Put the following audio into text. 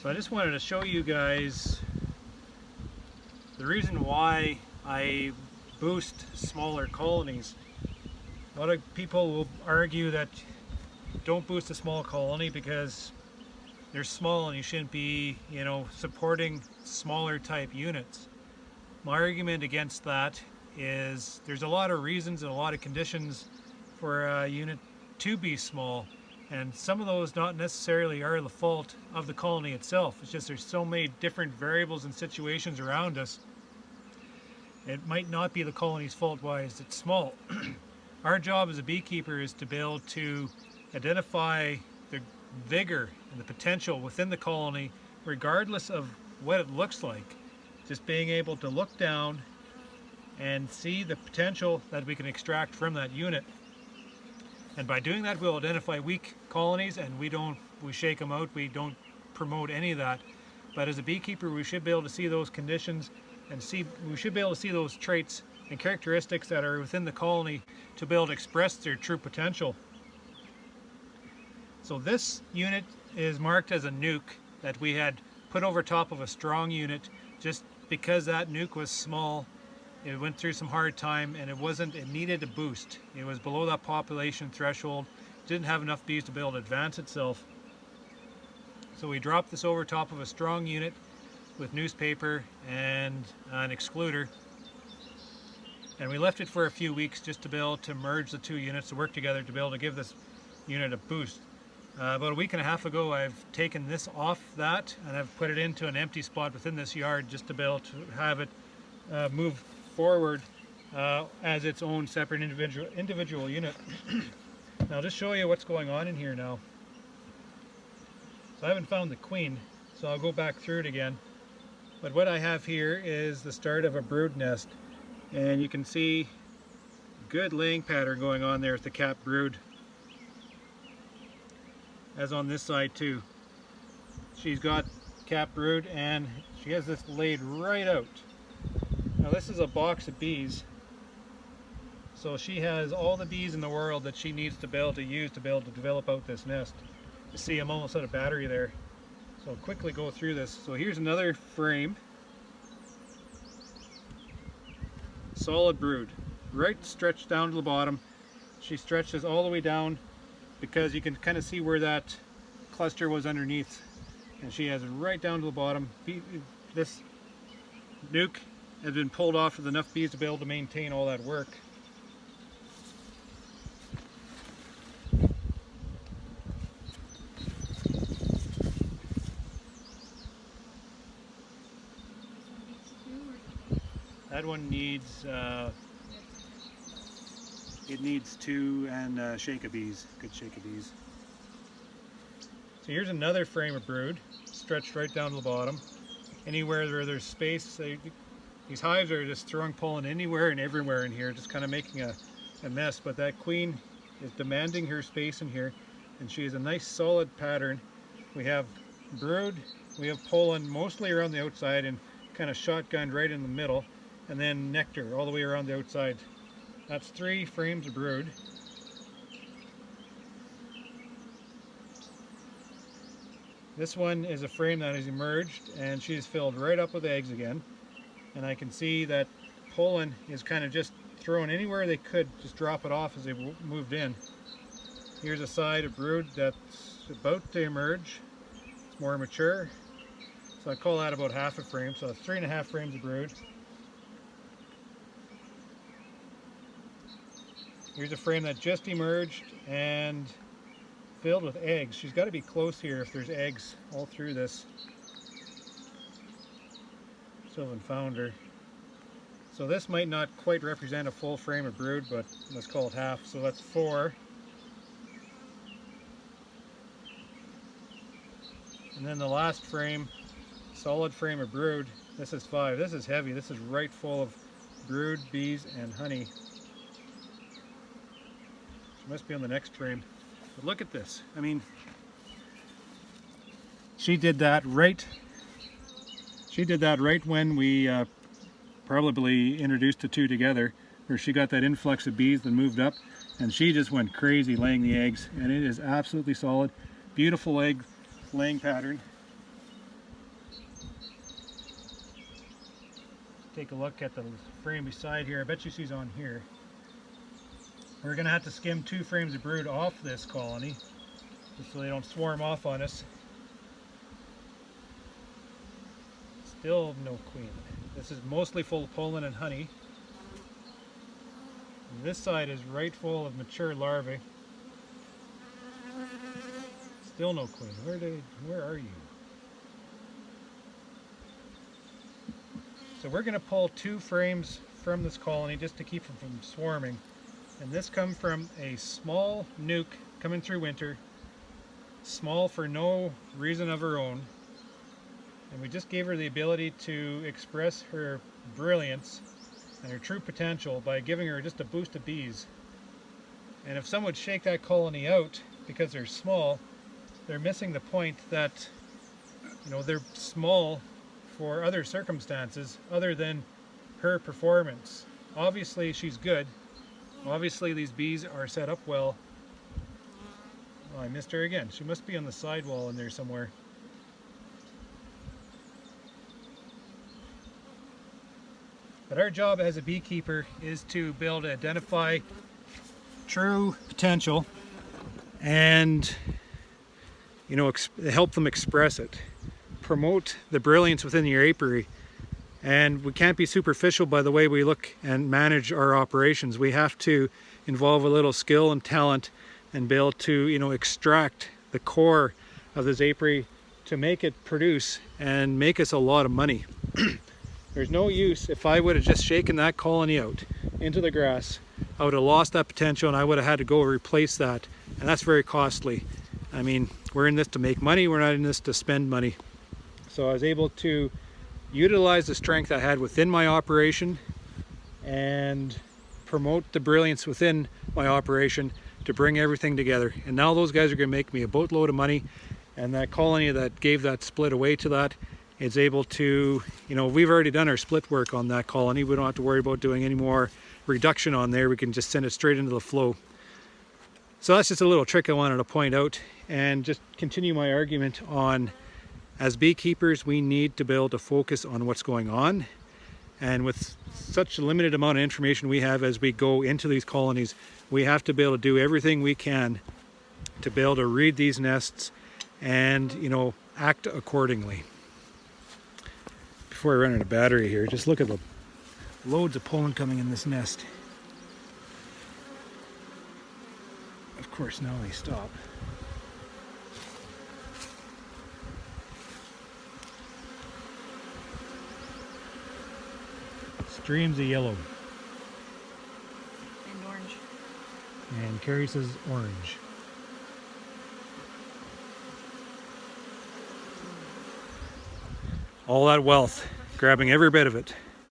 So I just wanted to show you guys the reason why I boost smaller colonies. A lot of people will argue that don't boost a small colony because they're small and you shouldn't be, supporting smaller type units. My argument against that is there's a lot of reasons and a lot of conditions for a unit to be small, and some of those not necessarily are the fault of the colony itself. It's just there's so many different variables and situations around us. It might not be the colony's fault why it's small. Our job as a beekeeper is to be able to identify the vigor and the potential within the colony regardless of what it looks like. Just being able to look down and see the potential that we can extract from that unit. And by doing that, we'll identify weak colonies and we shake them out. We don't promote any of that. But as a beekeeper, we should be able to see those conditions and we should be able to see those traits and characteristics that are within the colony to be able to express their true potential. So this unit is marked as a nuke that we had put over top of a strong unit just because that nuke was small. It went through some hard time and it needed a boost. It was below that population threshold, didn't have enough bees to be able to advance itself. So we dropped this over top of a strong unit with newspaper and an excluder. And we left it for a few weeks just to be able to merge the two units to work together to be able to give this unit a boost. About a week and a half ago, I've taken this off that and I've put it into an empty spot within this yard just to be able to have it move forward as its own separate individual unit. Now, I'll just show you what's going on in here now. So I haven't found the queen, so I'll go back through it again. But what I have here is the start of a brood nest, and you can see good laying pattern going on there with the capped brood, as on this side too. She's got capped brood and she has this laid right out. Now this is a box of bees, so she has all the bees in the world that she needs to be able to use to be able to develop out this nest. You see, I'm almost out of battery there, so I'll quickly go through this. So here's another frame, solid brood, right stretched down to the bottom. She stretches all the way down because you can kind of see where that cluster was underneath, and she has it right down to the bottom. This nuke has been pulled off with enough bees to be able to maintain all that work. That one needs it needs two and shake of bees, good shake of bees. So here's another frame of brood, stretched right down to the bottom. Anywhere where there's space, these hives are just throwing pollen anywhere and everywhere in here, just kind of making a mess. But that queen is demanding her space in here, and she has a nice solid pattern. We have brood, we have pollen mostly around the outside and kind of shotgunned right in the middle, and then nectar all the way around the outside. That's 3 frames of brood. This one is a frame that has emerged and she's filled right up with eggs again. And I can see that pollen is kind of just thrown anywhere they could, just drop it off as they moved in. Here's a side of brood that's about to emerge. It's more mature. So I call that about half a frame, so that's 3.5 frames of brood. Here's a frame that just emerged and filled with eggs. She's got to be close here if there's eggs all through this. Still haven't found her. So this might not quite represent a full frame of brood, but let's call it half. So that's 4. And then the last frame, solid frame of brood, this is 5. This is heavy. This is right full of brood, bees, and honey. She must be on the next frame. But look at this. I mean, she did that right. She did that right when we probably introduced the two together, where she got that influx of bees that moved up, and she just went crazy laying the eggs, and it is absolutely solid. Beautiful egg laying pattern. take a look at the frame beside here. I bet you she's on here. We're going to have to skim 2 frames of brood off this colony, just so they don't swarm off on us. Still no queen. This is mostly full of pollen and honey. And this side is right full of mature larvae. Still no queen. Where are you? So we're going to pull 2 frames from this colony just to keep them from swarming. And this comes from a small nuke coming through winter. Small for no reason of her own. And we just gave her the ability to express her brilliance and her true potential by giving her just a boost of bees. And if someone would shake that colony out because they're small, they're missing the point that, you know, they're small for other circumstances other than her performance. Obviously she's good. Obviously these bees are set up well. Oh, I missed her again. She must be on the sidewall in there somewhere. But our job as a beekeeper is to be able to identify true potential and, you know, help them express it. Promote the brilliance within your apiary. And we can't be superficial by the way we look and manage our operations. We have to involve a little skill and talent and be able to, you know, extract the core of this apiary to make it produce and make us a lot of money. There's no use if I would have just shaken that colony out into the grass. I would have lost that potential and I would have had to go replace that. And that's very costly. I mean, we're in this to make money, we're not in this to spend money. So I was able to utilize the strength I had within my operation and promote the brilliance within my operation to bring everything together. And now those guys are going to make me a boatload of money, and that colony that gave that split away to that is able to, you know, we've already done our split work on that colony. We don't have to worry about doing any more reduction on there. We can just send it straight into the flow. So that's just a little trick I wanted to point out and just continue my argument on, as beekeepers, we need to be able to focus on what's going on. And with such a limited amount of information we have as we go into these colonies, we have to be able to do everything we can to be able to read these nests and, you know, act accordingly. Before I run out of battery here, just look at the loads of pollen coming in this nest. Of course, now they stop. Streams of yellow. And orange. And Carrie says orange. All that wealth, grabbing every bit of it.